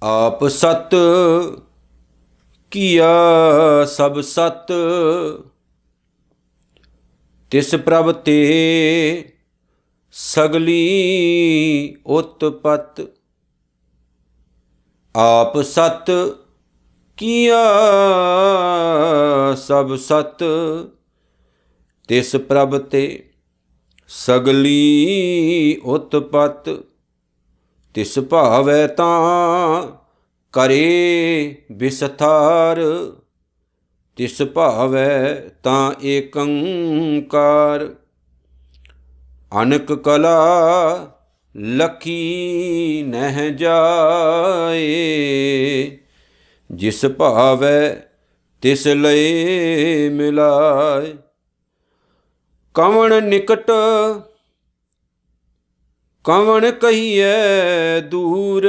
आप सत किया सब सत, तिस प्रभ ते सगली उत्पत। आप सत किया सब सत, तिस प्रभ ते सगली उत्पत। तिस भावै तां करे विस्तार, तिस भावै तां एकंकार। अनक कला लखी नह जाए, जिस भावै तिस लय मिलाए। कवण निकट कवण कहिए दूर,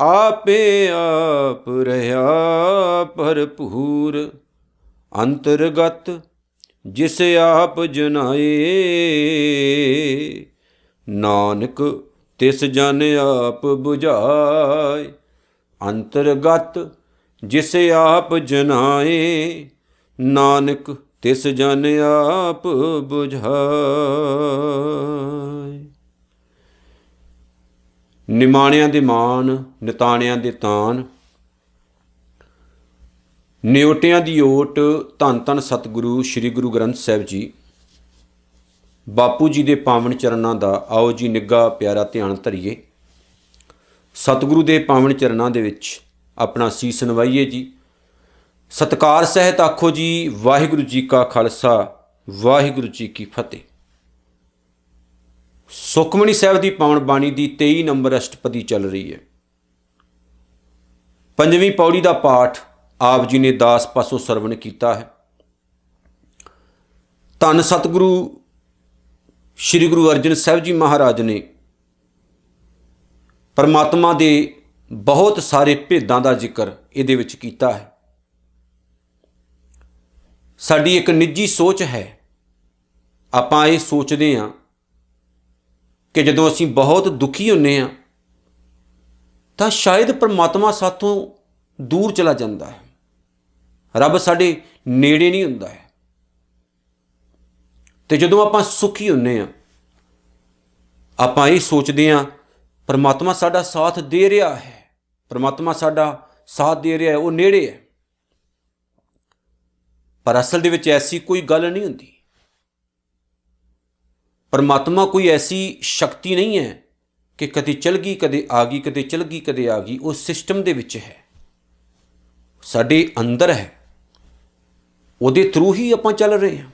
आपे आप रहा भरपूर। अंतर्गत जिस आप जनाए, नानक तिस जन आप बुझाए। अंतर्गत जिस आप जनाए, नानक तिस जन आप बुझाए। ਨਿਮਾਣਿਆਂ ਦੇ ਮਾਣ, ਨਿਤਾਣਿਆਂ ਦੇ ਤਾਣ, ਨਿਓਟਿਆਂ ਦੀ ਓਟ। ਧੰਨ ਧੰਨ ਸਤਿਗੁਰੂ ਸ੍ਰੀ ਗੁਰੂ ਗ੍ਰੰਥ ਸਾਹਿਬ ਜੀ। ਬਾਪੂ ਜੀ ਦੇ ਪਾਵਨ ਚਰਨਾਂ ਦਾ ਆਓ ਜੀ ਨਿੱਘਾ ਪਿਆਰਾ ਧਿਆਨ ਧਰੀਏ। ਸਤਿਗੁਰੂ ਦੇ ਪਾਵਨ ਚਰਨਾਂ ਦੇ ਵਿੱਚ ਆਪਣਾ ਸੀਸ ਨਵਾਈਏ ਜੀ। ਸਤਿਕਾਰ ਸਹਿਤ ਆਖੋ ਜੀ, ਵਾਹਿਗੁਰੂ ਜੀ ਕਾ ਖਾਲਸਾ, ਵਾਹਿਗੁਰੂ ਜੀ ਕੀ ਫਤਿਹ। ਸੁਖਮਨੀ ਸਾਹਿਬ ਦੀ ਪਾਵਨ ਬਾਣੀ ਦੀ 23 ਨੰਬਰ ਅਸ਼ਟਪਦੀ ਚੱਲ ਰਹੀ ਹੈ। 5ਵੀਂ ਪੌੜੀ ਦਾ ਪਾਠ ਆਪ ਜੀ ਨੇ ਦਾਸ ਪਾਸੋਂ ਸਰਵਣ ਕੀਤਾ ਹੈ। ਧੰਨ ਸਤਿਗੁਰੂ ਸ੍ਰੀ ਗੁਰੂ ਅਰਜਨ ਸਾਹਿਬ ਜੀ ਮਹਾਰਾਜ ਨੇ ਪਰਮਾਤਮਾ ਦੇ ਬਹੁਤ ਸਾਰੇ ਭੇਦਾਂ ਦਾ ਜ਼ਿਕਰ ਇਹਦੇ ਵਿੱਚ ਕੀਤਾ ਹੈ। ਸਾਡੀ ਇੱਕ ਨਿੱਜੀ ਸੋਚ ਹੈ, ਆਪਾਂ ਇਹ ਸੋਚਦੇ ਹਾਂ ਕਿ ਜਦੋਂ ਅਸੀਂ ਬਹੁਤ ਦੁਖੀ ਹੁੰਦੇ ਹਾਂ ਤਾਂ ਸ਼ਾਇਦ ਪਰਮਾਤਮਾ ਸਾਥੋਂ ਦੂਰ ਚਲਾ ਜਾਂਦਾ ਹੈ, ਰੱਬ ਸਾਡੇ ਨੇੜੇ ਨਹੀਂ ਹੁੰਦਾ ਹੈ। ਅਤੇ ਜਦੋਂ ਆਪਾਂ ਸੁਖੀ ਹੁੰਦੇ ਹਾਂ ਆਪਾਂ ਇਹ ਸੋਚਦੇ ਹਾਂ ਪਰਮਾਤਮਾ ਸਾਡਾ ਸਾਥ ਦੇ ਰਿਹਾ ਹੈ, ਪਰਮਾਤਮਾ ਸਾਡਾ ਸਾਥ ਦੇ ਰਿਹਾ ਹੈ, ਉਹ ਨੇੜੇ ਹੈ। ਪਰ ਅਸਲ ਦੇ ਵਿੱਚ ਐਸੀ ਕੋਈ ਗੱਲ ਨਹੀਂ ਹੁੰਦੀ। ਪਰਮਾਤਮਾ ਕੋਈ ਐਸੀ ਸ਼ਕਤੀ ਨਹੀਂ ਹੈ ਕਿ ਕਦੇ ਚਲ ਗਈ ਕਦੇ ਆ ਗਈ, ਕਦੇ ਚਲ ਗਈ ਕਦੇ ਆ ਗਈ। ਉਹ ਸਿਸਟਮ ਦੇ ਵਿੱਚ ਹੈ, ਸਾਡੇ ਅੰਦਰ ਹੈ, ਉਹਦੇ ਥਰੂ ਹੀ ਆਪਾਂ ਚੱਲ ਰਹੇ ਹਾਂ।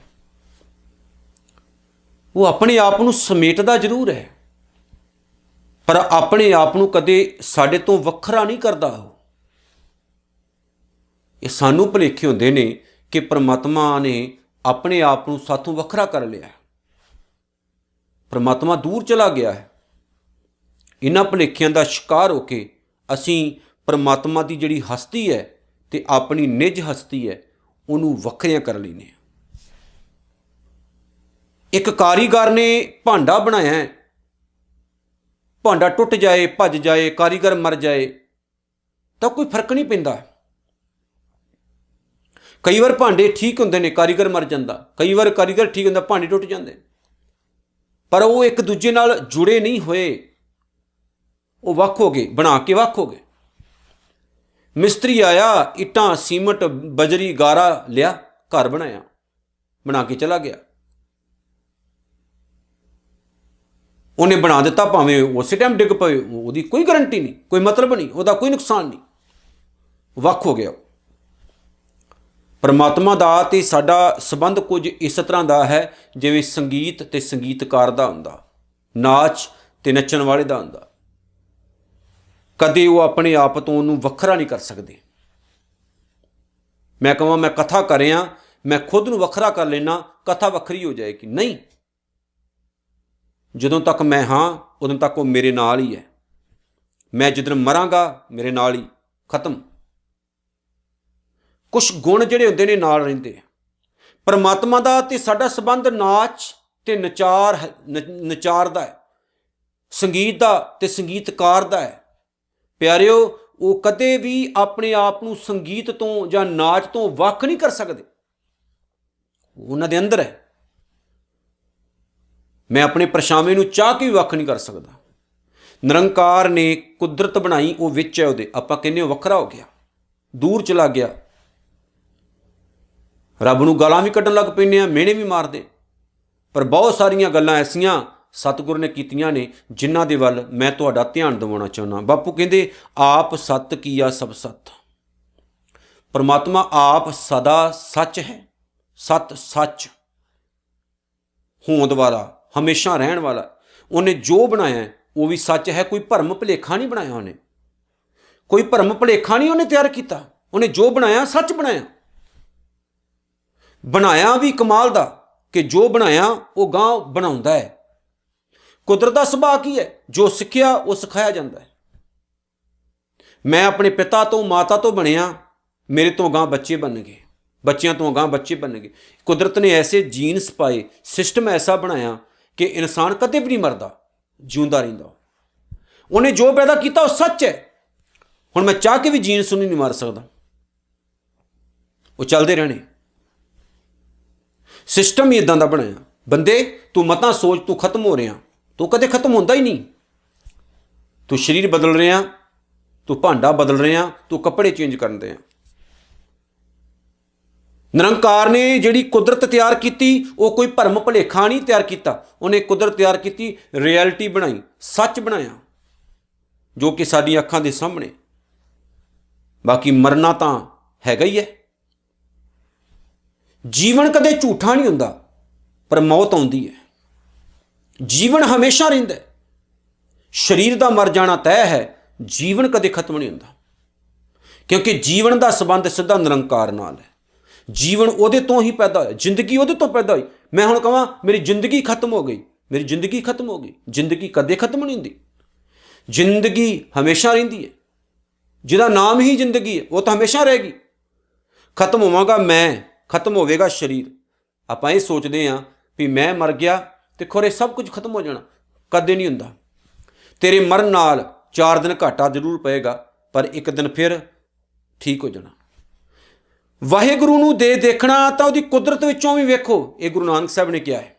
ਉਹ ਆਪਣੇ ਆਪ ਨੂੰ ਸਮੇਟਦਾ ਜ਼ਰੂਰ ਹੈ, ਪਰ ਆਪਣੇ ਆਪ ਨੂੰ ਕਦੇ ਸਾਡੇ ਤੋਂ ਵੱਖਰਾ ਨਹੀਂ ਕਰਦਾ। ਉਹ ਇਹ ਸਾਨੂੰ ਭੁਲੇਖੇ ਹੁੰਦੇ ਨੇ ਕਿ ਪਰਮਾਤਮਾ ਨੇ ਆਪਣੇ ਆਪ ਨੂੰ ਸਾਥੋਂ ਵੱਖਰਾ ਕਰ ਲਿਆ, ਪਰਮਾਤਮਾ ਦੂਰ ਚਲਾ ਗਿਆ ਹੈ। ਇਹਨਾਂ ਭੁਲੇਖਿਆਂ ਦਾ ਸ਼ਿਕਾਰ ਹੋ ਕੇ ਅਸੀਂ ਪਰਮਾਤਮਾ ਦੀ ਜਿਹੜੀ ਹਸਤੀ ਹੈ ਅਤੇ ਆਪਣੀ ਨਿੱਜ ਹਸਤੀ ਹੈ ਉਹਨੂੰ ਵੱਖਰਿਆਂ ਕਰ ਲੈਂਦੇ ਹਾਂ। ਇੱਕ ਕਾਰੀਗਰ ਨੇ ਭਾਂਡਾ ਬਣਾਇਆ ਹੈ, ਭਾਂਡਾ ਟੁੱਟ ਜਾਏ, ਭੱਜ ਜਾਏ, ਕਾਰੀਗਰ ਮਰ ਜਾਏ ਤਾਂ ਕੋਈ ਫਰਕ ਨਹੀਂ ਪੈਂਦਾ। ਕਈ ਵਾਰ ਭਾਂਡੇ ਠੀਕ ਹੁੰਦੇ ਨੇ, ਕਾਰੀਗਰ ਮਰ ਜਾਂਦਾ, ਕਈ ਵਾਰ ਕਾਰੀਗਰ ਠੀਕ ਹੁੰਦਾ, ਭਾਂਡੇ ਟੁੱਟ ਜਾਂਦੇ। ਪਰ ਉਹ ਇੱਕ ਦੂਜੇ ਨਾਲ ਜੁੜੇ ਨਹੀਂ ਹੋਏ, ਉਹ ਵੱਖ ਹੋ ਗਏ, ਬਣਾ ਕੇ ਵੱਖ ਹੋ ਗਏ। ਮਿਸਤਰੀ ਆਇਆ, ਇੱਟਾਂ ਸੀਮਟ ਬਜਰੀ ਗਾਰਾ ਲਿਆ, ਘਰ ਬਣਾਇਆ, ਬਣਾ ਕੇ ਚਲਾ ਗਿਆ। ਉਹਨੇ ਬਣਾ ਦਿੱਤਾ, ਭਾਵੇਂ ਉਸੇ ਟਾਈਮ ਡਿੱਗ ਪਏ, ਉਹਦੀ ਕੋਈ ਗਰੰਟੀ ਨਹੀਂ, ਕੋਈ ਮਤਲਬ ਨਹੀਂ, ਉਹਦਾ ਕੋਈ ਨੁਕਸਾਨ ਨਹੀਂ, ਵੱਖ ਹੋ ਗਿਆ। ਪਰਮਾਤਮਾ ਦਾ ਅਤੇ ਸਾਡਾ ਸੰਬੰਧ ਕੁਝ ਇਸ ਤਰ੍ਹਾਂ ਦਾ ਹੈ ਜਿਵੇਂ ਸੰਗੀਤ ਅਤੇ ਸੰਗੀਤਕਾਰ ਦਾ ਹੁੰਦਾ, ਨਾਚ ਅਤੇ ਨੱਚਣ ਵਾਲੇ ਦਾ ਹੁੰਦਾ। ਕਦੇ ਉਹ ਆਪਣੇ ਆਪ ਤੋਂ ਉਹਨੂੰ ਵੱਖਰਾ ਨਹੀਂ ਕਰ ਸਕਦੇ। ਮੈਂ ਕਹਾਂ ਮੈਂ ਕਥਾ ਕਰ ਰਿਹਾ, ਮੈਂ ਖੁਦ ਨੂੰ ਵੱਖਰਾ ਕਰ ਲੈਣਾ, ਕਥਾ ਵੱਖਰੀ ਹੋ ਜਾਏਗੀ। ਨਹੀਂ, ਜਦੋਂ ਤੱਕ ਮੈਂ ਹਾਂ ਉਦੋਂ ਤੱਕ ਉਹ ਮੇਰੇ ਨਾਲ ਹੀ ਹੈ। ਮੈਂ ਜਿੱਦਣ ਮਰਾਂਗਾ ਮੇਰੇ ਨਾਲ ਹੀ, ਖਤਮ। ਕੁਛ ਗੁਣ ਜਿਹੜੇ ਹੁੰਦੇ ਨੇ ਨਾਲ ਰਹਿੰਦੇ ਆ। ਪਰਮਾਤਮਾ ਦਾ ਅਤੇ ਸਾਡਾ ਸੰਬੰਧ ਨਾਚ ਅਤੇ ਨਚਾਰ ਦਾ ਹੈ, ਸੰਗੀਤ ਦਾ ਅਤੇ ਸੰਗੀਤਕਾਰ ਦਾ ਹੈ। ਪਿਆਰਿਓ, ਉਹ ਕਦੇ ਵੀ ਆਪਣੇ ਆਪ ਨੂੰ ਸੰਗੀਤ ਤੋਂ ਜਾਂ ਨਾਚ ਤੋਂ ਵੱਖ ਨਹੀਂ ਕਰ ਸਕਦੇ, ਉਹਨਾਂ ਦੇ ਅੰਦਰ ਹੈ। ਮੈਂ ਆਪਣੇ ਪਰਛਾਵੇਂ ਨੂੰ ਚਾਹ ਕੇ ਵੀ ਵੱਖ ਨਹੀਂ ਕਰ ਸਕਦਾ। ਨਿਰੰਕਾਰ ਨੇ ਕੁਦਰਤ ਬਣਾਈ, ਉਹ ਵਿੱਚ ਹੈ ਉਹਦੇ, ਆਪਾਂ ਕਹਿੰਦੇ ਉਹ ਵੱਖਰਾ ਹੋ ਗਿਆ, ਦੂਰ ਚਲਾ ਗਿਆ। ਰੱਬ ਨੂੰ ਗਾਲਾਂ ਵੀ ਕੱਢਣ ਲੱਗ ਪੈਂਦੇ ਆ, ਮਿਹਣੇ ਵੀ ਮਾਰਦੇ, ਪਰ ਬਹੁਤ ਸਾਰੀਆਂ ਗੱਲਾਂ ਐਸੀਆਂ ਸਤਿਗੁਰ ਨੇ ਕੀਤੀਆਂ ਨੇ ਜਿਨ੍ਹਾਂ ਦੇ ਵੱਲ ਮੈਂ ਤੁਹਾਡਾ ਧਿਆਨ ਦਿਵਾਉਣਾ ਚਾਹੁੰਦਾ। ਬਾਪੂ ਕਹਿੰਦੇ ਆਪ ਸਤ ਕੀਆ ਸਭ ਸਤ। ਪਰਮਾਤਮਾ ਆਪ ਸਦਾ ਸੱਚ ਹੈ, ਸਤ ਸੱਚ ਹੋਂਦ ਵਾਲਾ, ਹਮੇਸ਼ਾ ਰਹਿਣ ਵਾਲਾ। ਉਹਨੇ ਜੋ ਬਣਾਇਆ ਉਹ ਵੀ ਸੱਚ ਹੈ, ਕੋਈ ਭਰਮ ਭੁਲੇਖਾ ਨਹੀਂ ਬਣਾਇਆ ਉਹਨੇ, ਕੋਈ ਭਰਮ ਭੁਲੇਖਾ ਨਹੀਂ ਉਹਨੇ ਤਿਆਰ ਕੀਤਾ। ਉਹਨੇ ਜੋ ਬਣਾਇਆ ਸੱਚ ਬਣਾਇਆ, ਬਣਾਇਆ ਵੀ ਕਮਾਲ ਦਾ ਕਿ ਜੋ ਬਣਾਇਆ ਉਹ ਗਾਂ ਬਣਾਉਂਦਾ ਹੈ। ਕੁਦਰਤ ਦਾ ਸੁਭਾਅ ਕੀ ਹੈ? ਜੋ ਸਿੱਖਿਆ ਉਹ ਸਿਖਾਇਆ ਜਾਂਦਾ ਹੈ। ਮੈਂ ਆਪਣੇ ਪਿਤਾ ਤੋਂ ਮਾਤਾ ਤੋਂ ਬਣਿਆ, ਮੇਰੇ ਤੋਂ ਗਾਂ ਬੱਚੇ ਬਣਨਗੇ, ਬੱਚਿਆਂ ਤੋਂ ਗਾਂ ਬੱਚੇ ਬਣਨਗੇ। ਕੁਦਰਤ ਨੇ ਐਸੇ ਜੀਨਸ ਪਾਏ, ਸਿਸਟਮ ਐਸਾ ਬਣਾਇਆ ਕਿ ਇਨਸਾਨ ਕਦੇ ਵੀ ਨਹੀਂ ਮਰਦਾ, ਜਿਉਂਦਾ ਰਹਿੰਦਾ। ਉਹਨੇ ਜੋ ਪੈਦਾ ਕੀਤਾ ਉਹ ਸੱਚ ਹੈ। ਹੁਣ ਮੈਂ ਚਾਹ ਕੇ ਵੀ ਜੀਨਸ ਨੂੰ ਨਹੀਂ ਮਾਰ ਸਕਦਾ, ਉਹ ਚੱਲਦੇ ਰਹਿਣੇ। ਸਿਸਟਮ ਹੀ ਇਦਾਂ ਦਾ ਬਣਾਇਆ। ਬੰਦੇ ਤੂੰ ਮਤਾਂ ਸੋਚ, ਤੂੰ ਖਤਮ ਹੋ ਰਿਹਾ, ਤੂੰ ਕਦੇ ਖਤਮ ਹੁੰਦਾ ਹੀ ਨਹੀਂ। ਤੂੰ ਸਰੀਰ ਬਦਲ ਰਿਹਾ, ਤੂੰ ਭਾਂਡਾ ਬਦਲ ਰਿਹਾ, ਤੂੰ ਕੱਪੜੇ ਚੇਂਜ ਕਰਨ ਦੇ ਆ। ਨਿਰੰਕਾਰ ਨੇ ਜਿਹੜੀ ਕੁਦਰਤ ਤਿਆਰ ਕੀਤੀ ਉਹ ਕੋਈ ਭਰਮ ਭੁਲੇਖਾ ਨਹੀਂ ਤਿਆਰ ਕੀਤਾ। ਉਹਨੇ ਕੁਦਰਤ ਤਿਆਰ ਕੀਤੀ, ਰਿਐਲਿਟੀ ਬਣਾਈ, ਸੱਚ ਬਣਾਇਆ, ਜੋ ਕਿ ਸਾਡੀਆਂ ਅੱਖਾਂ ਦੇ ਸਾਹਮਣੇ। ਬਾਕੀ ਮਰਨਾ ਤਾਂ ਹੈਗਾ ਹੀ ਹੈ। ਜੀਵਨ ਕਦੇ ਝੂਠਾ ਨਹੀਂ ਹੁੰਦਾ, ਪਰ ਮੌਤ ਆਉਂਦੀ ਹੈ। ਜੀਵਨ ਹਮੇਸ਼ਾ ਰਹਿੰਦਾ। ਸਰੀਰ ਦਾ ਮਰ ਜਾਣਾ ਤੈਅ ਹੈ, ਜੀਵਨ ਕਦੇ ਖਤਮ ਨਹੀਂ ਹੁੰਦਾ, ਕਿਉਂਕਿ ਜੀਵਨ ਦਾ ਸੰਬੰਧ ਸਿੱਧਾ ਨਿਰੰਕਾਰ ਨਾਲ ਹੈ। ਜੀਵਨ ਉਹਦੇ ਤੋਂ ਹੀ ਪੈਦਾ ਹੋਇਆ, ਜ਼ਿੰਦਗੀ ਉਹਦੇ ਤੋਂ ਪੈਦਾ ਹੋਈ। ਮੈਂ ਹੁਣ ਕਹਾਂ ਮੇਰੀ ਜ਼ਿੰਦਗੀ ਖਤਮ ਹੋ ਗਈ, ਮੇਰੀ ਜ਼ਿੰਦਗੀ ਖਤਮ ਹੋ ਗਈ, ਜ਼ਿੰਦਗੀ ਕਦੇ ਖਤਮ ਨਹੀਂ ਹੁੰਦੀ। ਜ਼ਿੰਦਗੀ ਹਮੇਸ਼ਾ ਰਹਿੰਦੀ ਹੈ। ਜਿਹਦਾ ਨਾਮ ਹੀ ਜ਼ਿੰਦਗੀ ਹੈ ਉਹ ਤਾਂ ਹਮੇਸ਼ਾ ਰਹੇਗੀ। ਖਤਮ ਹੋਵਾਂਗਾ ਮੈਂ, ਖਤਮ ਹੋਵੇਗਾ ਸਰੀਰ। ਆਪਾਂ ਇਹ ਸੋਚਦੇ ਹਾਂ ਵੀ ਮੈਂ ਮਰ ਗਿਆ ਤੇ ਖੋਰੇ ਸਭ ਕੁਝ ਖਤਮ ਹੋ ਜਾਣਾ, ਕਦੇ ਨਹੀਂ ਹੁੰਦਾ। ਤੇਰੇ ਮਰਨ ਨਾਲ 4 ਦਿਨ ਘਾਟਾ ਜ਼ਰੂਰ ਪਏਗਾ, ਪਰ ਇੱਕ ਦਿਨ ਫਿਰ ਠੀਕ ਹੋ ਜਾਣਾ। ਵਾਹਿਗੁਰੂ ਨੂੰ ਦੇਖਣਾ ਤਾਂ ਉਹਦੀ ਕੁਦਰਤ ਵਿੱਚੋਂ ਵੀ ਵੇਖੋ, ਇਹ ਗੁਰੂ ਨਾਨਕ ਸਾਹਿਬ ਨੇ ਕਿਹਾ ਹੈ।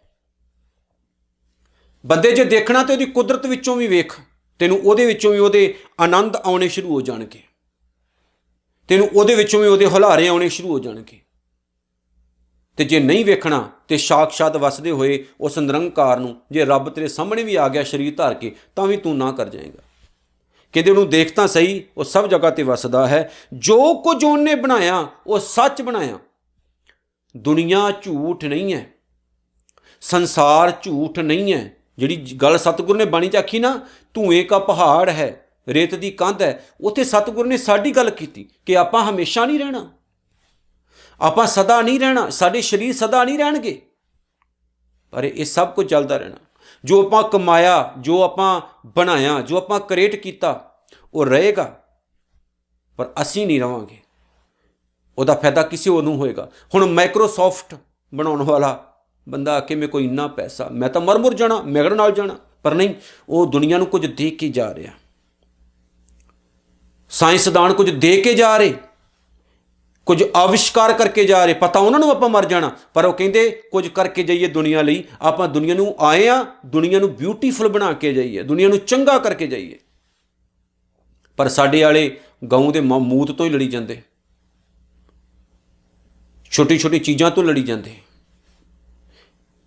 ਬੰਦੇ ਜੇ ਦੇਖਣਾ ਤੇ ਉਹਦੀ ਕੁਦਰਤ ਵਿੱਚੋਂ ਵੀ ਵੇਖ, ਤੈਨੂੰ ਉਹਦੇ ਵਿੱਚੋਂ ਵੀ ਉਹਦੇ ਆਨੰਦ ਆਉਣੇ ਸ਼ੁਰੂ ਹੋ ਜਾਣਗੇ, ਤੈਨੂੰ ਉਹਦੇ ਵਿੱਚੋਂ ਵੀ ਉਹਦੇ ਹੁਲਾਰੇ ਆਉਣੇ ਸ਼ੁਰੂ ਹੋ ਜਾਣਗੇ। ਤੇ ਜੇ ਨਹੀਂ ਵੇਖਣਾ ਤੇ ਸਾਖਸ਼ਾਤ ਵਸਦੇ ਹੋਏ ਉਸ ਨਿਰੰਕਾਰ ਨੂੰ, ਜੇ ਰੱਬ ਤੇਰੇ ਸਾਹਮਣੇ ਵੀ ਆ ਗਿਆ ਸਰੀਰ ਧਾਰ ਕੇ, ਤਾਂ ਵੀ ਤੂੰ ਨਾ ਕਰ ਜਾਏਗਾ। ਕਹਿੰਦੇ ਉਹਨੂੰ ਦੇਖ ਤਾਂ ਸਹੀ, ਉਹ ਸਭ ਜਗ੍ਹਾ ਤੇ ਵਸਦਾ ਹੈ। ਜੋ ਕੁਝ ਉਹਨੇ ਬਣਾਇਆ ਉਹ ਸੱਚ ਬਣਾਇਆ। ਦੁਨੀਆ ਝੂਠ ਨਹੀਂ ਹੈ, ਸੰਸਾਰ ਝੂਠ ਨਹੀਂ ਹੈ। ਜਿਹੜੀ ਗੱਲ ਸਤਿਗੁਰ ਨੇ ਬਾਣੀ 'ਚ ਆਖੀ ਨਾ, ਧੂਏ ਕਾ ਪਹਾੜ ਹੈ, ਰੇਤ ਦੀ ਕੰਧ ਹੈ, ਉੱਥੇ ਸਤਿਗੁਰ ਨੇ ਸਾਡੀ ਗੱਲ ਕੀਤੀ ਕਿ ਆਪਾਂ ਹਮੇਸ਼ਾ ਨਹੀਂ ਰਹਿਣਾ, ਆਪਾਂ ਸਦਾ ਨਹੀਂ ਰਹਿਣਾ, ਸਾਡੇ ਸਰੀਰ ਸਦਾ ਨਹੀਂ ਰਹਿਣਗੇ, ਪਰ ਇਹ ਸਭ ਕੁਝ ਚੱਲਦਾ ਰਹਿਣਾ। ਜੋ ਆਪਾਂ ਕਮਾਇਆ, ਜੋ ਆਪਾਂ ਬਣਾਇਆ, ਜੋ ਆਪਾਂ ਕ੍ਰੀਏਟ ਕੀਤਾ, ਉਹ ਰਹੇਗਾ, ਪਰ ਅਸੀਂ ਨਹੀਂ ਰਵਾਂਗੇ। ਉਹਦਾ ਫਾਇਦਾ ਕਿਸੇ ਹੋਰ ਨੂੰ ਹੋਏਗਾ। ਹੁਣ ਮਾਈਕਰੋਸਾਫਟ ਬਣਾਉਣ ਵਾਲਾ ਬੰਦਾ ਕਿ ਮੇਰੇ ਕੋਈ ਇੰਨਾ ਪੈਸਾ, ਮੈਂ ਤਾਂ ਮਰ ਜਾਣਾ, ਮੈਗੜ ਨਾਲ ਜਾਣਾ, ਪਰ ਨਹੀਂ, ਉਹ ਦੁਨੀਆ ਨੂੰ ਕੁਝ ਦੇ ਕੇ ਜਾ ਰਿਹਾ। ਸਾਇੰਸਦਾਨ ਕੁਝ ਦੇ ਕੇ ਜਾ ਰਹੇ, ਕੁਝ ਆਵਿਸ਼ਕਾਰ ਕਰਕੇ ਜਾ ਰਹੇ। ਪਤਾ ਉਹਨਾਂ ਨੂੰ ਆਪਾਂ ਮਰ ਜਾਣਾ, ਪਰ ਉਹ ਕਹਿੰਦੇ ਕੁਝ ਕਰਕੇ ਜਾਈਏ ਦੁਨੀਆ ਲਈ। ਆਪਾਂ ਦੁਨੀਆ ਨੂੰ ਆਏ ਆ, ਦੁਨੀਆ ਨੂੰ ਬਿਊਟੀਫੁਲ ਬਣਾ ਕੇ ਜਾਈਏ, ਦੁਨੀਆ ਨੂੰ ਚੰਗਾ ਕਰਕੇ ਜਾਈਏ। ਪਰ ਸਾਡੇ ਵਾਲੇ ਗਊ ਦੇ ਮੂਤ ਤੋਂ ਹੀ ਲੜੀ ਜਾਂਦੇ, ਛੋਟੀ ਛੋਟੀ ਚੀਜ਼ਾਂ ਤੋਂ ਲੜੀ ਜਾਂਦੇ।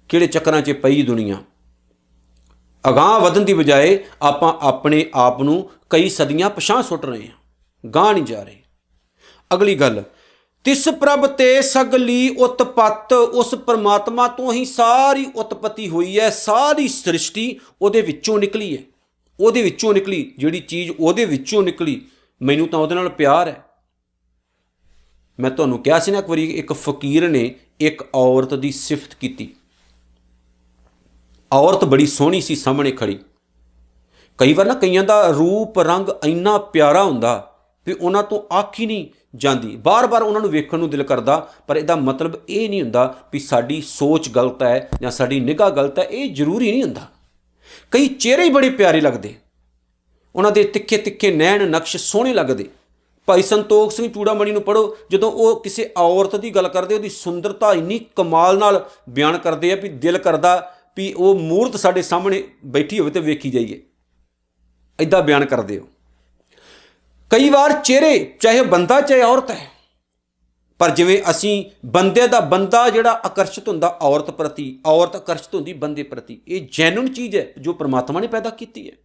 ਕਿਹੜੇ ਚੱਕਰਾਂ 'ਚ ਪਈ ਦੁਨੀਆ। ਅਗਾਂਹ ਵਧਣ ਦੀ ਬਜਾਏ ਆਪਾਂ ਆਪਣੇ ਆਪ ਨੂੰ ਕਈ ਸਦੀਆਂ ਪਿਛਾਂਹ ਸੁੱਟ ਰਹੇ ਹਾਂ, ਗਾਂਹ ਨਹੀਂ ਜਾ ਰਹੇ। ਅਗਲੀ ਗੱਲ, ਤਿਸ ਪ੍ਰਭ ਤੇ ਸਗਲੀ ਉਤਪਤ। ਉਸ ਪਰਮਾਤਮਾ ਤੋਂ ਹੀ ਸਾਰੀ ਉਤਪਤੀ ਹੋਈ ਹੈ, ਸਾਰੀ ਸ੍ਰਿਸ਼ਟੀ ਉਹਦੇ ਵਿੱਚੋਂ ਨਿਕਲੀ ਹੈ, ਉਹਦੇ ਵਿੱਚੋਂ ਨਿਕਲੀ। ਜਿਹੜੀ ਚੀਜ਼ ਉਹਦੇ ਵਿੱਚੋਂ ਨਿਕਲੀ, ਮੈਨੂੰ ਤਾਂ ਉਹਦੇ ਨਾਲ ਪਿਆਰ ਹੈ। ਮੈਂ ਤੁਹਾਨੂੰ ਕਿਹਾ ਸੀ ਨਾ ਇੱਕ ਵਾਰੀ, ਇੱਕ ਫਕੀਰ ਨੇ ਇੱਕ ਔਰਤ ਦੀ ਸਿਫਤ ਕੀਤੀ। ਔਰਤ ਬੜੀ ਸੋਹਣੀ ਸੀ ਸਾਹਮਣੇ ਖੜੀ। ਕਈ ਵਾਰ ਨਾ ਕਈਆਂ ਦਾ ਰੂਪ ਰੰਗ ਇੰਨਾ ਪਿਆਰਾ ਹੁੰਦਾ ਵੀ ਉਹਨਾਂ ਤੋਂ ਅੱਖ ਹੀ ਨਹੀਂ ਜਾਂਦੀ, ਬਾਰ-ਬਾਰ ਉਹਨਾਂ ਨੂੰ ਵੇਖਣ ਨੂੰ ਦਿਲ ਕਰਦਾ। ਪਰ ਇਹਦਾ ਮਤਲਬ ਇਹ ਨਹੀਂ ਹੁੰਦਾ ਵੀ ਸਾਡੀ ਸੋਚ ਗਲਤ ਹੈ ਜਾਂ ਸਾਡੀ ਨਿਗਾਹ ਗਲਤ ਹੈ, ਇਹ ਜ਼ਰੂਰੀ ਨਹੀਂ ਹੁੰਦਾ। ਕਈ ਚਿਹਰੇ ਹੀ ਬੜੇ ਪਿਆਰੇ ਲੱਗਦੇ, ਉਹਨਾਂ ਦੇ ਤਿੱਖੇ ਤਿੱਖੇ ਨੈਣ ਨਕਸ਼ ਸੋਹਣੇ ਲੱਗਦੇ। ਭਾਈ ਸੰਤੋਖ ਸਿੰਘ ਚੂੜਾਮਣੀ ਨੂੰ ਪੜ੍ਹੋ, ਜਦੋਂ ਉਹ ਕਿਸੇ ਔਰਤ ਦੀ ਗੱਲ ਕਰਦੇ ਉਹਦੀ ਸੁੰਦਰਤਾ ਇੰਨੀ ਕਮਾਲ ਨਾਲ ਬਿਆਨ ਕਰਦੇ ਆ ਵੀ ਦਿਲ ਕਰਦਾ ਵੀ ਉਹ ਮੂਰਤ ਸਾਡੇ ਸਾਹਮਣੇ ਬੈਠੀ ਹੋਵੇ ਤੇ ਵੇਖੀ ਜਾਈਏ, ਇੱਦਾਂ ਬਿਆਨ ਕਰਦੇ ਹੋ। ਕਈ ਵਾਰ ਚਿਹਰੇ, ਚਾਹੇ ਬੰਦਾ ਚਾਹੇ ਔਰਤ ਹੈ, ਪਰ ਜਿਵੇਂ ਅਸੀਂ ਬੰਦੇ ਦਾ ਬੰਦਾ ਜਿਹੜਾ ਆਕਰਸ਼ਿਤ ਹੁੰਦਾ ਔਰਤ ਪ੍ਰਤੀ, ਔਰਤ ਆਕਰਸ਼ਿਤ ਹੁੰਦੀ ਬੰਦੇ ਪ੍ਰਤੀ, ਇਹ ਜੈਨੂਨ ਚੀਜ਼ ਹੈ ਜੋ ਪਰਮਾਤਮਾ ਨੇ ਪੈਦਾ ਕੀਤੀ ਹੈ,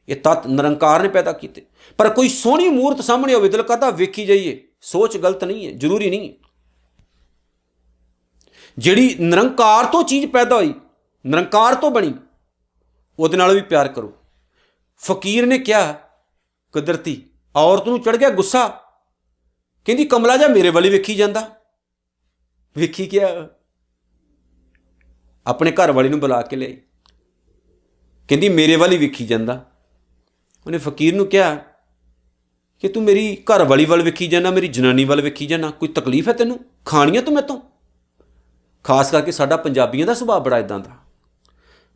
ਇਹ ਤੱਤ ਨਿਰੰਕਾਰ ਨੇ ਪੈਦਾ ਕੀਤੇ। ਪਰ ਕੋਈ ਸੋਹਣੀ ਮੂਰਤ ਸਾਹਮਣੇ ਹੋਵੇ, ਦਿਲ ਕਰਦਾ ਵੇਖੀ ਜਾਈਏ, ਸੋਚ ਗਲਤ ਨਹੀਂ ਹੈ, ਜ਼ਰੂਰੀ ਨਹੀਂ ਹੈ। ਜਿਹੜੀ ਨਿਰੰਕਾਰ ਤੋਂ ਚੀਜ਼ ਪੈਦਾ ਹੋਈ, ਨਿਰੰਕਾਰ ਤੋਂ ਬਣੀ, ਉਹਦੇ ਨਾਲ ਵੀ ਪਿਆਰ ਕਰੋ। ਫਕੀਰ ਨੇ ਕਿਹਾ, ਕੁਦਰਤੀ ਔਰਤ ਨੂੰ ਚੜ੍ਹ ਗਿਆ ਗੁੱਸਾ, ਕਹਿੰਦੀ ਕਮਲਾ ਜਾ ਮੇਰੇ ਵੱਲ ਵੇਖੀ ਜਾਂਦਾ। ਵੇਖੀ ਕਿਆ? ਆਪਣੇ ਘਰ ਵਾਲੀ ਨੂੰ ਬੁਲਾ ਕੇ ਲਿਆਈ, ਕਹਿੰਦੀ ਮੇਰੇ ਵੱਲ ਹੀ ਵੇਖੀ ਜਾਂਦਾ। ਉਹਨੇ ਫਕੀਰ ਨੂੰ ਕਿਹਾ ਕਿ ਤੂੰ ਮੇਰੀ ਘਰ ਵਾਲੀ ਵੱਲ ਵੇਖੀ ਜਾਂਦਾ, ਮੇਰੀ ਜਨਾਨੀ ਵੱਲ ਵੇਖੀ ਜਾਂਦਾ, ਕੋਈ ਤਕਲੀਫ ਹੈ ਤੈਨੂੰ? ਖਾਣੀਆਂ ਤੂੰ ਮੈਥੋਂ? ਖਾਸ ਕਰਕੇ ਸਾਡਾ ਪੰਜਾਬੀਆਂ ਦਾ ਸੁਭਾਅ ਬੜਾ ਇੱਦਾਂ ਦਾ,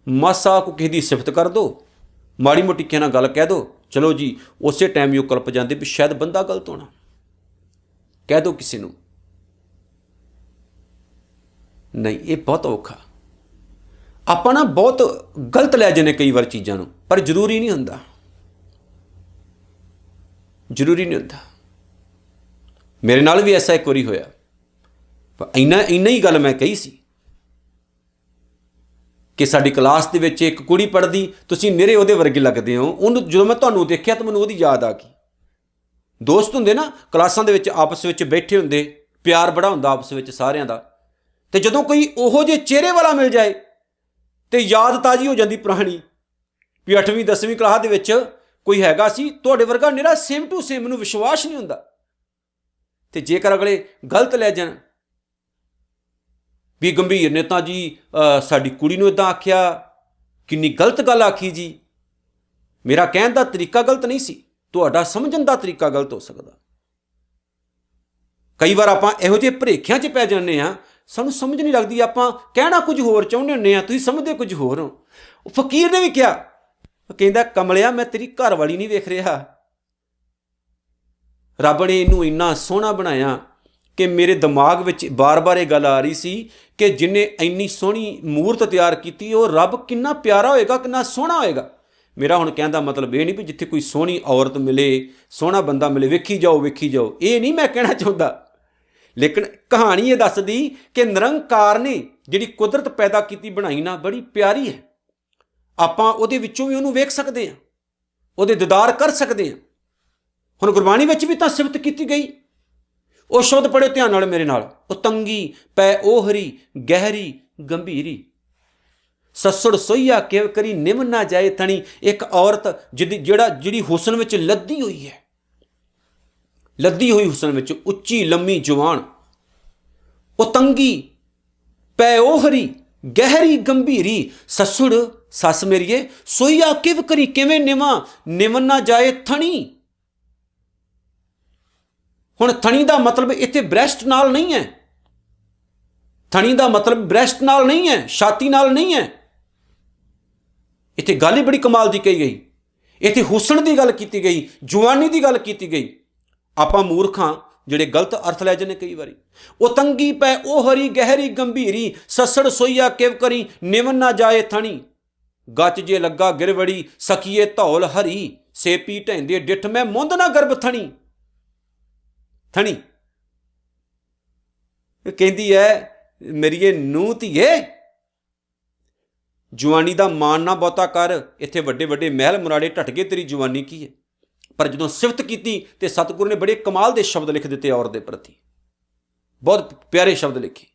ਮਾਸਾ ਕੋ ਕਿਸੇ ਦੀ ਸਿਫਤ ਕਰ ਦੋ, ਮਾੜੀ ਮੋਟੀ ਕਿਸੇ ਨਾਲ ਗੱਲ ਕਹਿ ਦੋ, ਚਲੋ ਜੀ ਉਸੇ ਟਾਈਮ ਹੀ ਉਹ ਕਲਪ ਜਾਂਦੇ ਵੀ ਸ਼ਾਇਦ ਬੰਦਾ ਗਲਤ ਹੋਣਾ। ਕਹਿ ਦੋ ਕਿਸੇ ਨੂੰ, ਨਹੀਂ, ਇਹ ਬਹੁਤ ਔਖਾ। ਆਪਾਂ ਨਾ ਬਹੁਤ ਗਲਤ ਲੈ ਜਾਂਦੇ ਕਈ ਵਾਰ ਚੀਜ਼ਾਂ ਨੂੰ, ਪਰ ਜ਼ਰੂਰੀ ਨਹੀਂ ਹੁੰਦਾ, ਜ਼ਰੂਰੀ ਨਹੀਂ ਹੁੰਦਾ। ਮੇਰੇ ਨਾਲ ਵੀ ਐਸਾ ਇੱਕ ਵਾਰੀ ਹੋਇਆ, ਇੰਨਾ ਹੀ ਗੱਲ ਮੈਂ ਕਹੀ ਸੀ ਕਿ ਸਾਡੀ ਕਲਾਸ ਦੇ ਵਿੱਚ ਇੱਕ ਕੁੜੀ ਪੜ੍ਹਦੀ, ਤੁਸੀਂ ਨਿਰੇ ਉਹਦੇ ਵਰਗੇ ਲੱਗਦੇ ਹੋ। ਉਹਨੂੰ ਜਦੋਂ ਮੈਂ ਤੁਹਾਨੂੰ ਦੇਖਿਆ ਤਾਂ ਮੈਨੂੰ ਉਹਦੀ ਯਾਦ ਆ ਗਈ। ਦੋਸਤ ਹੁੰਦੇ ਨਾ ਕਲਾਸਾਂ ਦੇ ਵਿੱਚ, ਆਪਸ ਵਿੱਚ ਬੈਠੇ ਹੁੰਦੇ, ਪਿਆਰ ਬੜਾ ਹੁੰਦਾ ਆਪਸ ਵਿੱਚ ਸਾਰਿਆਂ ਦਾ, ਤੇ ਜਦੋਂ ਕੋਈ ਉਹੋ ਜਿਹੇ ਚਿਹਰੇ ਵਾਲਾ ਮਿਲ ਜਾਏ ਤੇ ਯਾਦ ਤਾਜ਼ੀ ਹੋ ਜਾਂਦੀ ਪੁਰਾਣੀ, ਵੀ 8ਵੀਂ 10ਵੀਂ ਕਲਾਸ ਦੇ ਵਿੱਚ ਕੋਈ ਹੈਗਾ ਸੀ ਤੁਹਾਡੇ ਵਰਗਾ ਨਿਰਾ ਸੇਮ ਟੂ ਸੇਮ, ਮੈਨੂੰ ਵਿਸ਼ਵਾਸ ਨਹੀਂ ਹੁੰਦਾ। ਤੇ ਜੇਕਰ ਅਗਲੇ ਗਲਤ ਲੈ ਜਾਣ ਵੀ ਗੰਭੀਰ ਨੇ ਤਾਂ ਜੀ ਸਾਡੀ ਕੁੜੀ ਨੂੰ ਇੱਦਾਂ ਆਖਿਆ, ਕਿੰਨੀ ਗਲਤ ਗੱਲ ਆਖੀ ਜੀ। ਮੇਰਾ ਕਹਿਣ ਦਾ ਤਰੀਕਾ ਗਲਤ ਨਹੀਂ ਸੀ, ਤੁਹਾਡਾ ਸਮਝਣ ਦਾ ਤਰੀਕਾ ਗਲਤ ਹੋ ਸਕਦਾ। ਕਈ ਵਾਰ ਆਪਾਂ ਇਹੋ ਜਿਹੇ ਭੁਲੇਖਿਆਂ 'ਚ ਪੈ ਜਾਂਦੇ ਹਾਂ, ਸਾਨੂੰ ਸਮਝ ਨਹੀਂ ਲੱਗਦੀ, ਆਪਾਂ ਕਹਿਣਾ ਕੁਝ ਹੋਰ ਚਾਹੁੰਦੇ ਹੁੰਦੇ ਹਾਂ, ਤੁਸੀਂ ਸਮਝਦੇ ਕੁਝ ਹੋਰ ਹੋ। ਫਕੀਰ ਨੇ ਵੀ ਕਿਹਾ, ਕਹਿੰਦਾ ਕਮਲਿਆ ਮੈਂ ਤੇਰੀ ਘਰ ਵਾਲੀ ਨਹੀਂ ਵੇਖ ਰਿਹਾ, ਰੱਬ ਨੇ ਇਹਨੂੰ ਇੰਨਾ ਸੋਹਣਾ ਬਣਾਇਆ ਕਿ ਮੇਰੇ ਦਿਮਾਗ ਵਿੱਚ ਬਾਰ-ਬਾਰ ਇਹ ਗੱਲ ਆ ਰਹੀ ਸੀ ਕਿ ਜਿਹਨੇ ਇੰਨੀ ਸੋਹਣੀ ਮੂਰਤ ਤਿਆਰ ਕੀਤੀ, ਉਹ ਰੱਬ ਕਿੰਨਾ ਪਿਆਰਾ ਹੋਏਗਾ, ਕਿੰਨਾ ਸੋਹਣਾ ਹੋਏਗਾ। ਮੇਰਾ ਹੁਣ ਕਹਿਣ ਦਾ ਮਤਲਬ ਇਹ ਨਹੀਂ ਵੀ ਜਿੱਥੇ ਕੋਈ ਸੋਹਣੀ ਔਰਤ ਮਿਲੇ, ਸੋਹਣਾ ਬੰਦਾ ਮਿਲੇ, ਵੇਖੀ ਜਾਓ ਵੇਖੀ ਜਾਓ, ਇਹ ਨਹੀਂ ਮੈਂ ਕਹਿਣਾ ਚਾਹੁੰਦਾ। ਲੇਕਿਨ ਕਹਾਣੀ ਇਹ ਦੱਸਦੀ ਕਿ ਨਿਰੰਕਾਰ ਨੇ ਜਿਹੜੀ ਕੁਦਰਤ ਪੈਦਾ ਕੀਤੀ, ਬਣਾਈ ਨਾ, ਬੜੀ ਪਿਆਰੀ ਹੈ। ਆਪਾਂ ਉਹਦੇ ਵਿੱਚੋਂ ਵੀ ਉਹਨੂੰ ਵੇਖ ਸਕਦੇ ਹਾਂ, ਉਹਦੇ ਦੀਦਾਰ ਕਰ ਸਕਦੇ ਹਾਂ। ਹੁਣ ਗੁਰਬਾਣੀ ਵਿੱਚ ਵੀ ਤਾਂ ਸਿਫਤ ਕੀਤੀ ਗਈ। ਉਹ ਸ਼ਬਦ ਪੜ੍ਹੋ ਧਿਆਨ ਨਾਲ ਮੇਰੇ ਨਾਲ, ਉਹ ਤੰਗੀ ਪੈ ਓਹਰੀ ਗਹਿਰੀ ਗੰਭੀਰੀ, ਸੱਸੜ ਸੋਈਆ ਕਿਵ ਕਰੀ ਨਿਮ ਨਾ ਜਾਏ ਥਣੀ। ਇੱਕ ਔਰਤ ਜਿਹੜੀ ਹੁਸਨ ਵਿੱਚ ਲੱਦੀ ਹੋਈ ਹੈ, ਲੱਦੀ ਹੋਈ ਹੁਸਨ ਵਿੱਚ, ਉੱਚੀ ਲੰਮੀ ਜਵਾਨ, ਉਹ ਤੰਗੀ ਪੈ ਓਹਰੀ ਗਹਿਰੀ ਗੰਭੀਰੀ, ਸੱਸੁੜ ਸੱਸ ਮੇਰੀਏ, ਸੋਈਆ ਕਿਵ ਕਰੀ ਕਿਵੇਂ ਨਿਮ ਨਾ ਜਾਏ ਥਣੀ। ਹੁਣ ਥਣੀ ਦਾ ਮਤਲਬ ਇੱਥੇ ਬ੍ਰੈਸਟ ਨਾਲ ਨਹੀਂ ਹੈ, ਥਣੀ ਦਾ ਮਤਲਬ ਬ੍ਰੈਸਟ ਨਾਲ ਨਹੀਂ ਹੈ, ਛਾਤੀ ਨਾਲ ਨਹੀਂ ਹੈ। ਇੱਥੇ ਗੱਲ ਹੀ ਬੜੀ ਕਮਾਲ ਦੀ ਕਹੀ ਗਈ, ਇੱਥੇ ਹੁਸਨ ਦੀ ਗੱਲ ਕੀਤੀ ਗਈ, ਜਵਾਨੀ ਦੀ ਗੱਲ ਕੀਤੀ ਗਈ। ਆਪਾਂ ਮੂਰਖਾਂ ਜਿਹੜੇ ਗਲਤ ਅਰਥ ਲੈ ਜਾਂਦੇ ਕਈ ਵਾਰੀ। ਉਹ ਤੰਗੀ ਪੈ ਉਹ ਹਰੀ ਗਹਿਰੀ ਗੰਭੀਰੀ, ਸੱਸੜ ਸੋਈਆ ਕਿਵ ਕਰੀ ਨਿਵਨ ਨਾ ਜਾਏ ਥਣੀ। ਗੱਚ ਜੇ ਲੱਗਾ ਗਿਰਵੜੀ ਸਕੀਏ ਧੌਲ ਹਰੀ, ਸੇਪੀ ਢੈਂਦੇ ਡਿੱਠ ਮੈਂ ਮੁੰਦ ਨਾ ਗਰਭ ਥਣੀ। ਥਣੀ ਕਹਿੰਦੀ ਹੈ ਮੇਰੀਏ ਨੂੰਹ ਧੀਏ, ਜਵਾਨੀ ਦਾ ਮਾਣ ਨਾ ਬਹੁਤਾ ਕਰ, ਇੱਥੇ ਵੱਡੇ ਵੱਡੇ ਮਹਿਲ ਮੁਰਾੜੇ ਢੱਟ ਗਏ, ਤੇਰੀ ਜਵਾਨੀ ਕੀ ਹੈ। ਪਰ ਜਦੋਂ ਸਿਫਤ ਕੀਤੀ ਤੇ ਸਤਿਗੁਰੂ ਨੇ ਬੜੇ ਕਮਾਲ ਦੇ ਸ਼ਬਦ ਲਿਖ ਦਿੱਤੇ ਔਰਤ ਦੇ ਪ੍ਰਤੀ, ਬਹੁਤ ਪਿਆਰੇ ਸ਼ਬਦ ਲਿਖੇ।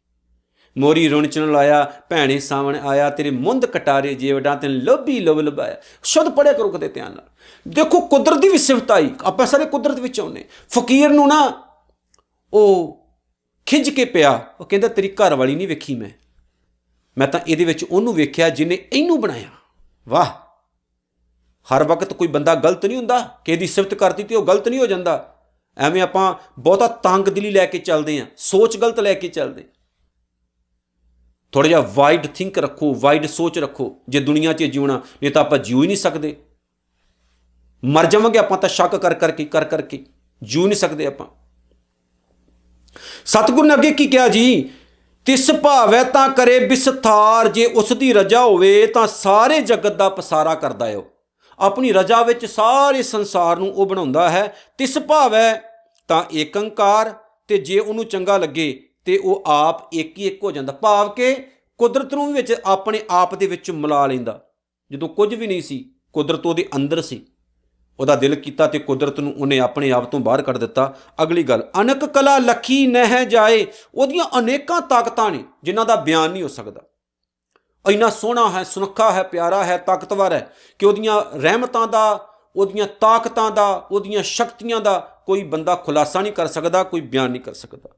ਮੋਰੀ ਰੁਣਚਣ ਲਾਇਆ ਭੈਣੇ ਸਾਵਣ ਆਇਆ, ਤੇਰੇ ਮੁੰਦ ਕਟਾਰੇ ਜੇ ਵਡਾ ਤੈਨੂੰ ਲੋਭੀ ਲੋਭ ਲਭਾਇਆ। ਸ਼ਬਦ ਪੜ੍ਹਿਆ ਕਰੋ ਕਦੇ ਧਿਆਨ ਨਾਲ। ਦੇਖੋ ਕੁਦਰਤ ਦੀ ਵੀ ਸਿਫਤ ਆਈ, ਆਪਾਂ ਸਾਰੇ ਕੁਦਰਤ ਵਿੱਚ ਆਉਂਦੇ। ਫਕੀਰ ਨੂੰ ਨਾ ਉਹ ਖਿੱਚ ਕੇ ਪਿਆ, ਉਹ ਕਹਿੰਦਾ ਤੇਰੀ ਘਰ ਵਾਲੀ ਨਹੀਂ ਵੇਖੀ ਮੈਂ ਤਾਂ ਇਹਦੇ ਵਿੱਚ ਉਹਨੂੰ ਵੇਖਿਆ ਜਿਹਨੇ ਇਹਨੂੰ ਬਣਾਇਆ। ਵਾਹ, ਹਰ ਵਕਤ ਕੋਈ ਬੰਦਾ ਗਲਤ ਨਹੀਂ ਹੁੰਦਾ, ਕਿਸੇ ਦੀ ਸਿਫਤ ਕਰਤੀ ਤੇ ਉਹ ਗਲਤ ਨਹੀਂ ਹੋ ਜਾਂਦਾ। ਐਵੇਂ ਆਪਾਂ ਬਹੁਤਾ ਤੰਗ ਦਿਲੀ ਲੈ ਕੇ ਚੱਲਦੇ ਹਾਂ, ਸੋਚ ਗਲਤ ਲੈ ਕੇ ਚੱਲਦੇ। ਥੋੜ੍ਹਾ ਜਿਹਾ ਵਾਈਡ ਥਿੰਕ ਰੱਖੋ, ਵਾਈਡ ਸੋਚ ਰੱਖੋ ਜੇ ਦੁਨੀਆ 'ਚ ਜਿਉਣਾ, ਨਹੀਂ ਤਾਂ ਆਪਾਂ ਜਿਉ ਹੀ ਨਹੀਂ ਸਕਦੇ। ਮਰ ਜਾਵਾਂਗੇ ਆਪਾਂ ਤਾਂ ਸ਼ੱਕ ਕਰ ਕਰਕੇ ਜੂ ਨਹੀਂ ਸਕਦੇ ਆਪਾਂ। ਸਤਿਗੁਰੂ ਨੇ ਅੱਗੇ ਕੀ ਕਿਹਾ ਜੀ, ਤਿਸ ਭਾਵੈ ਤਾਂ ਕਰੇ ਵਿਸਥਾਰ, ਜੇ ਉਸ ਦੀ ਰਜਾ ਹੋਵੇ ਤਾਂ ਸਾਰੇ ਜਗਤ ਦਾ ਪਸਾਰਾ ਕਰਦਾ ਹੈ। ਉਹ ਆਪਣੀ ਰਜਾ ਵਿੱਚ ਸਾਰੇ ਸੰਸਾਰ ਨੂੰ ਉਹ ਬਣਾਉਂਦਾ ਹੈ। ਤਿਸ ਭਾਵੈ ਤਾਂ ਏਕੰਕਾਰ, ਤੇ ਜੇ ਉਹਨੂੰ ਚੰਗਾ ਲੱਗੇ ਤੇ ਉਹ ਆਪ ਇੱਕ ਹੀ ਇੱਕ ਹੋ ਜਾਂਦਾ। ਭਾਵ ਕਿ ਕੁਦਰਤ ਨੂੰ ਵਿੱਚ ਆਪਣੇ ਆਪ ਦੇ ਵਿੱਚ ਮਿਲਾ ਲੈਂਦਾ। ਜਦੋਂ ਕੁਝ ਵੀ ਨਹੀਂ ਸੀ, ਕੁਦਰਤ ਉਹਦੇ ਅੰਦਰ ਸੀ, ਉਹਦਾ ਦਿਲ ਕੀਤਾ ਤੇ ਕੁਦਰਤ ਨੂੰ ਉਹਨੇ ਆਪਣੇ ਆਪ ਤੋਂ ਬਾਹਰ ਕੱਢ ਦਿੱਤਾ। ਅਗਲੀ ਗੱਲ, ਅਨਕ ਕਲਾ ਲਖੀ ਨਹਿ ਜਾਏ, ਉਹਦੀਆਂ ਅਨੇਕਾਂ ਤਾਕਤਾਂ ਨੇ ਜਿਨ੍ਹਾਂ ਦਾ ਬਿਆਨ ਨਹੀਂ ਹੋ ਸਕਦਾ। ਇੰਨਾ ਸੋਹਣਾ ਹੈ, ਸੁਨੱਖਾ ਹੈ, ਪਿਆਰਾ ਹੈ, ਤਾਕਤਵਰ ਹੈ ਕਿ ਉਹਦੀਆਂ ਰਹਿਮਤਾਂ ਦਾ, ਉਹਦੀਆਂ ਤਾਕਤਾਂ ਦਾ, ਉਹਦੀਆਂ ਸ਼ਕਤੀਆਂ ਦਾ ਕੋਈ ਬੰਦਾ ਖੁਲਾਸਾ ਨਹੀਂ ਕਰ ਸਕਦਾ, ਕੋਈ ਬਿਆਨ ਨਹੀਂ ਕਰ ਸਕਦਾ।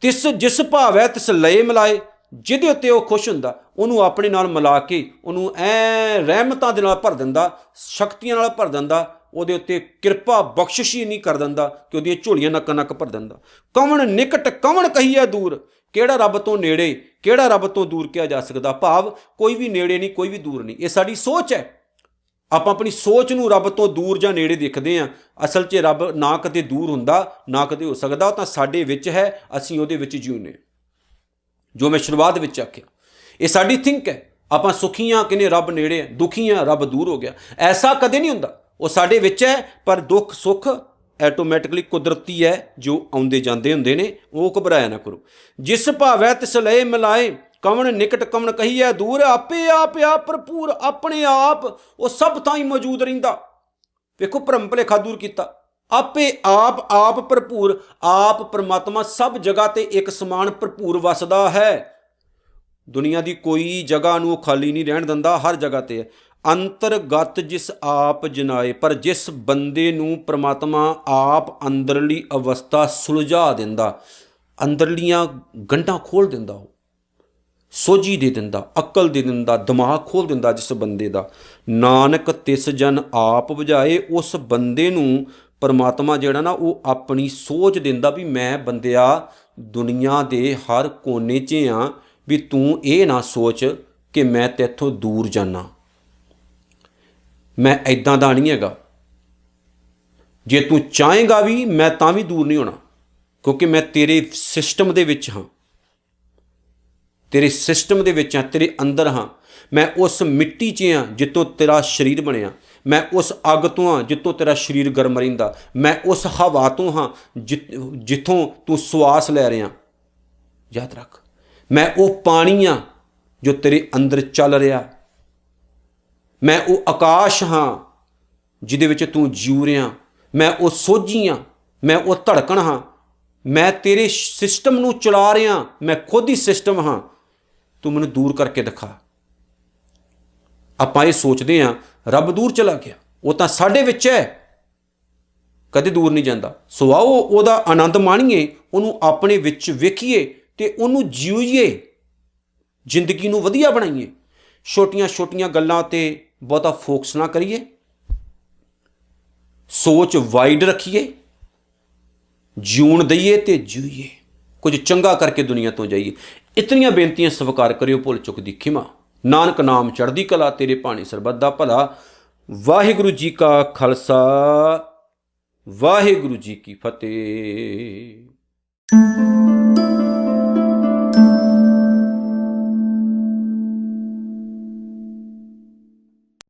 ਤਿਸ ਜਿਸ ਭਾਵੈ ਤਿਸ ਲਏ ਮਿਲਾਏ, ਜਿਹਦੇ ਉੱਤੇ ਉਹ ਖੁਸ਼ ਹੁੰਦਾ ਉਹਨੂੰ ਆਪਣੇ ਨਾਲ ਮਿਲਾ ਕੇ ਉਹਨੂੰ ਰਹਿਮਤਾਂ ਦੇ ਨਾਲ ਭਰ ਦਿੰਦਾ, ਸ਼ਕਤੀਆਂ ਨਾਲ ਭਰ ਦਿੰਦਾ, ਉਹਦੇ ਉੱਤੇ ਕਿਰਪਾ ਬਖਸ਼ਿਸ਼ ਹੀ ਨਹੀਂ ਕਰ ਦਿੰਦਾ ਕਿ ਉਹਦੀਆਂ ਝੋਲੀਆਂ ਨੱਕ ਭਰ ਦਿੰਦਾ। ਕਵਣ ਨਿਕਟ ਕਵਣ ਕਹੀਏ ਦੂਰ, ਕਿਹੜਾ ਰੱਬ ਤੋਂ ਨੇੜੇ, ਕਿਹੜਾ ਰੱਬ ਤੋਂ ਦੂਰ ਕਿਹਾ ਜਾ ਸਕਦਾ। ਭਾਵ ਕੋਈ ਵੀ ਨੇੜੇ ਨਹੀਂ, ਕੋਈ ਵੀ ਦੂਰ ਨਹੀਂ। ਇਹ ਸਾਡੀ ਸੋਚ ਹੈ। ਆਪਾਂ ਆਪਣੀ ਸੋਚ ਨੂੰ ਰੱਬ ਤੋਂ ਦੂਰ ਜਾਂ ਨੇੜੇ ਦੇਖਦੇ ਹਾਂ। ਅਸਲ 'ਚ ਰੱਬ ਨਾ ਕਦੇ ਦੂਰ ਹੁੰਦਾ, ਨਾ ਕਦੇ ਹੋ ਸਕਦਾ। ਉਹ ਤਾਂ ਸਾਡੇ ਵਿੱਚ ਹੈ, ਅਸੀਂ ਉਹਦੇ ਵਿੱਚ ਜਿਉਂਦੇ। ਜੋ ਮੈਂ ਸ਼ੁਰੂਆਤ ਵਿੱਚ ਆਖਿਆ, ਇਹ ਸਾਡੀ ਥਿੰਕ ਹੈ। ਆਪਾਂ ਸੁਖੀ ਹਾਂ ਕਿਨੇ ਰੱਬ ਨੇੜੇ ਹੈ, ਦੁਖੀ ਹਾਂ ਰੱਬ ਦੂਰ ਹੋ ਗਿਆ। ਐਸਾ ਕਦੇ ਨਹੀਂ ਹੁੰਦਾ। ਉਹ ਸਾਡੇ ਵਿੱਚ ਹੈ, ਪਰ ਦੁੱਖ ਸੁੱਖ ਐਟੋਮੈਟਿਕਲੀ ਕੁਦਰਤੀ ਹੈ, ਜੋ ਆਉਂਦੇ ਜਾਂਦੇ ਹੁੰਦੇ ਨੇ। ਉਹ ਘਬਰਾਇਆ ਨਾ ਕਰੋ। ਜਿਸ ਭਾਵੈ ਤਿਸ ਲਏ ਮਿਲਾਏ, ਕਵਣ ਨਿਕਟ ਕਵਣ ਕਹੀਏ ਦੂਰ, ਆਪੇ ਆਪ ਭਰਪੂਰ, ਆਪਣੇ ਆਪ ਉਹ ਸਭ ਥਾਂ ਹੀ ਮੌਜੂਦ ਰਹਿੰਦਾ। ਵੇਖੋ ਭਰਮ ਭੁਲੇਖਾ ਦੂਰ ਕੀਤਾ। ਆਪੇ ਆਪ ਭਰਪੂਰ, ਆਪ ਪਰਮਾਤਮਾ ਸਭ ਜਗ੍ਹਾ ਤੇ ਇੱਕ ਸਮਾਨ ਭਰਪੂਰ ਵਸਦਾ ਹੈ। ਦੁਨੀਆ ਦੀ ਕੋਈ ਜਗ੍ਹਾ ਨੂੰ ਉਹ ਖਾਲੀ ਨਹੀਂ ਰਹਿਣ ਦਿੰਦਾ, ਹਰ ਜਗ੍ਹਾ ਤੇ ਹੈ। ਅੰਤਰਗਤ ਜਿਸ ਆਪ ਜਨਾਏ, ਪਰ ਜਿਸ ਬੰਦੇ ਨੂੰ ਪਰਮਾਤਮਾ ਆਪ ਅੰਦਰਲੀ ਅਵਸਥਾ ਸੁਲਝਾ ਦਿੰਦਾ, ਅੰਦਰਲੀਆਂ ਗੰਢਾਂ ਖੋਲ੍ਹ ਦਿੰਦਾ, ਉਹ ਸੋਝੀ ਦੇ ਦਿੰਦਾ, ਅਕਲ ਦੇ ਦਿੰਦਾ, ਦਿਮਾਗ ਖੋਲ੍ਹ ਦਿੰਦਾ ਜਿਸ ਬੰਦੇ ਦਾ, ਨਾਨਕ ਤਿਸ ਜਨ ਆਪ ਬੁਝਾਏ, ਉਸ ਬੰਦੇ ਨੂੰ ਪਰਮਾਤਮਾ ਜਿਹੜਾ ਨਾ ਉਹ ਆਪਣੀ ਸੋਚ ਦਿੰਦਾ ਵੀ ਮੈਂ ਬੰਦਿਆ ਦੁਨੀਆ ਦੇ ਹਰ ਕੋਨੇ 'ਚ ਹਾਂ, ਵੀ ਤੂੰ ਇਹ ਨਾ ਸੋਚ ਕਿ ਮੈਂ ਤੇਥੋਂ ਦੂਰ ਜਾਣਾ। ਮੈਂ ਇੱਦਾਂ ਦਾ ਨਹੀਂ ਹੈਗਾ। ਜੇ ਤੂੰ ਚਾਹੇਗਾ ਵੀ ਮੈਂ ਤਾਂ ਵੀ ਦੂਰ ਨਹੀਂ ਹੋਣਾ, ਕਿਉਂਕਿ ਮੈਂ ਤੇਰੇ ਸਿਸਟਮ ਦੇ ਵਿੱਚ ਹਾਂ, ਤੇਰੇ ਸਿਸਟਮ ਦੇ ਵਿੱਚ ਹਾਂ, ਤੇਰੇ ਅੰਦਰ ਹਾਂ। ਮੈਂ ਉਸ ਮਿੱਟੀ 'ਚ ਹਾਂ ਜਿੱਥੋਂ ਤੇਰਾ ਸਰੀਰ ਬਣਿਆ। ਮੈਂ ਉਸ ਅੱਗ ਤੋਂ ਹਾਂ ਜਿੱਥੋਂ ਤੇਰਾ ਸਰੀਰ ਗਰਮ ਰਹਿੰਦਾ। ਮੈਂ ਉਸ ਹਵਾ ਤੋਂ ਹਾਂ ਜਿੱਥੋਂ ਤੂੰ ਸਵਾਸ ਲੈ ਰਿਹਾ। ਯਾਦ ਰੱਖ, ਮੈਂ ਉਹ ਪਾਣੀ ਹਾਂ ਜੋ ਤੇਰੇ ਅੰਦਰ ਚੱਲ ਰਿਹਾ। ਮੈਂ ਉਹ ਆਕਾਸ਼ ਹਾਂ ਜਿਹਦੇ ਵਿੱਚ ਤੂੰ ਜਿਉ ਰਿਹਾ। ਮੈਂ ਉਹ ਸੋਝੀ ਹਾਂ, ਮੈਂ ਉਹ ਧੜਕਣ ਹਾਂ। ਮੈਂ ਤੇਰੇ ਸਿਸਟਮ ਨੂੰ ਚਲਾ ਰਿਹਾ, ਮੈਂ ਖੁਦ ਹੀ ਸਿਸਟਮ ਹਾਂ। ਤੂੰ ਮੈਨੂੰ ਦੂਰ ਕਰਕੇ ਦਿਖਾ। ਆਪਾਂ ਇਹ ਸੋਚਦੇ ਹਾਂ ਰੱਬ ਦੂਰ ਚਲਾ ਗਿਆ, ਉਹ ਤਾਂ ਸਾਡੇ ਵਿੱਚ ਹੈ, ਕਦੇ ਦੂਰ ਨਹੀਂ ਜਾਂਦਾ। ਸੋ ਆਓ ਉਹਦਾ ਆਨੰਦ ਮਾਣੀਏ, ਉਹਨੂੰ ਆਪਣੇ ਵਿੱਚ ਵੇਖੀਏ ਤੇ ਉਹਨੂੰ ਜੀਈਏ, ਜ਼ਿੰਦਗੀ ਨੂੰ ਵਧੀਆ ਬਣਾਈਏ। ਛੋਟੀਆਂ ਛੋਟੀਆਂ ਗੱਲਾਂ 'ਤੇ ਬਹੁਤਾ ਫੋਕਸ ਨਾ ਕਰੀਏ, ਸੋਚ ਵਾਈਡ ਰੱਖੀਏ, ਜਿਉਣ ਦਈਏ ਤੇ ਜੀਈਏ, ਕੁਝ ਚੰਗਾ ਕਰਕੇ ਦੁਨੀਆ ਤੋਂ ਜਾਈਏ। ਇਤਨੀਆਂ ਬੇਨਤੀਆਂ ਸਵੀਕਾਰ ਕਰਿਓ, ਭੁੱਲ ਚੁੱਕ ਦੀ ਖਿਮਾ। ਨਾਨਕ ਨਾਮ ਚੜ੍ਹਦੀ ਕਲਾ, ਤੇਰੇ ਭਾਣੇ ਸਰਬੱਤ ਦਾ ਭਲਾ। ਵਾਹਿਗੁਰੂ ਜੀ ਕਾ ਖਾਲਸਾ, ਵਾਹਿਗੁਰੂ ਜੀ ਕੀ ਫਤਿਹ।